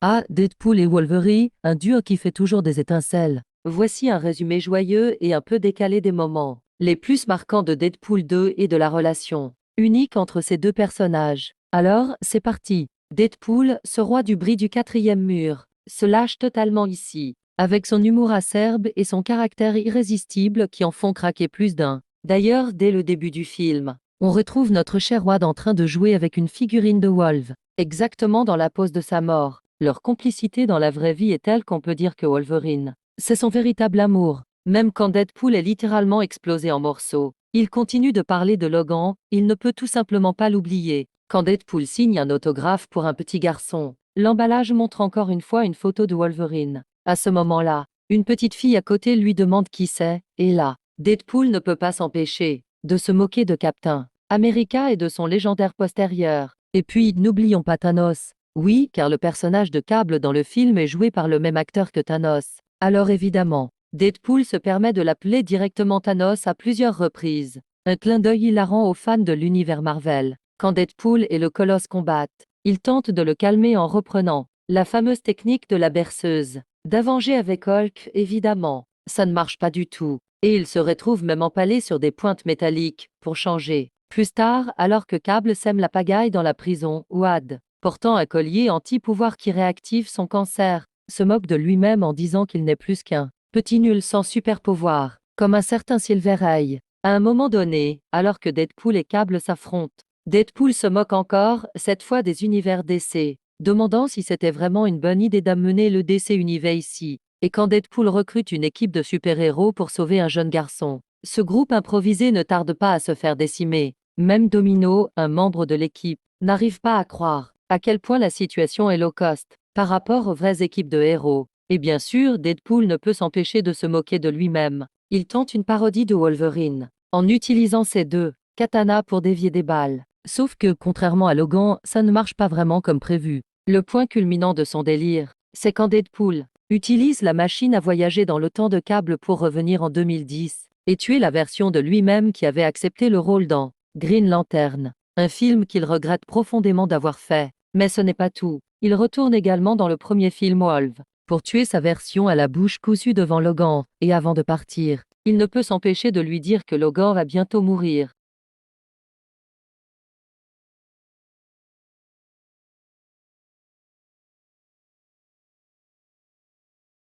Ah, Deadpool et Wolverine, un duo qui fait toujours des étincelles. Voici un résumé joyeux et un peu décalé des moments les plus marquants de Deadpool 2 et de la relation unique entre ces deux personnages. Alors, c'est parti. Deadpool, ce roi du bris du quatrième mur, se lâche totalement ici, avec son humour acerbe et son caractère irrésistible qui en font craquer plus d'un. D'ailleurs, dès le début du film, on retrouve notre cher Wade en train de jouer avec une figurine de Wolv, exactement dans la pose de sa mort. Leur complicité dans la vraie vie est telle qu'on peut dire que Wolverine, c'est son véritable amour. Même quand Deadpool est littéralement explosé en morceaux, il continue de parler de Logan, il ne peut tout simplement pas l'oublier. Quand Deadpool signe un autographe pour un petit garçon, l'emballage montre encore une fois une photo de Wolverine. À ce moment-là, une petite fille à côté lui demande qui c'est, et là, Deadpool ne peut pas s'empêcher de se moquer de Captain America et de son légendaire postérieur. Et puis, n'oublions pas Thanos. Oui, car le personnage de Cable dans le film est joué par le même acteur que Thanos. Alors évidemment, Deadpool se permet de l'appeler directement Thanos à plusieurs reprises. Un clin d'œil hilarant aux fans de l'univers Marvel. Quand Deadpool et le Colosse combattent, il tente de le calmer en reprenant la fameuse technique de la berceuse. D'Avenger avec Hulk, évidemment, ça ne marche pas du tout. Et il se retrouve même empalé sur des pointes métalliques, pour changer. Plus tard, alors que Cable sème la pagaille dans la prison, Wade, portant un collier anti-pouvoir qui réactive son cancer, se moque de lui-même en disant qu'il n'est plus qu'un petit nul sans super pouvoir, comme un certain Silvereye. À un moment donné, alors que Deadpool et Cable s'affrontent, Deadpool se moque encore, cette fois des univers DC, demandant si c'était vraiment une bonne idée d'amener le DC Univers ici. Et quand Deadpool recrute une équipe de super-héros pour sauver un jeune garçon, ce groupe improvisé ne tarde pas à se faire décimer. Même Domino, un membre de l'équipe, n'arrive pas à croire à quel point la situation est low cost par rapport aux vraies équipes de héros. Et bien sûr, Deadpool ne peut s'empêcher de se moquer de lui-même. Il tente une parodie de Wolverine, en utilisant ses deux katanas pour dévier des balles. Sauf que, contrairement à Logan, ça ne marche pas vraiment comme prévu. Le point culminant de son délire, c'est quand Deadpool utilise la machine à voyager dans le temps de Cable pour revenir en 2010 et tuer la version de lui-même qui avait accepté le rôle dans Green Lantern, un film qu'il regrette profondément d'avoir fait. Mais ce n'est pas tout. Il retourne également dans le premier film Wolv, pour tuer sa version à la bouche cousue devant Logan, et avant de partir, il ne peut s'empêcher de lui dire que Logan va bientôt mourir.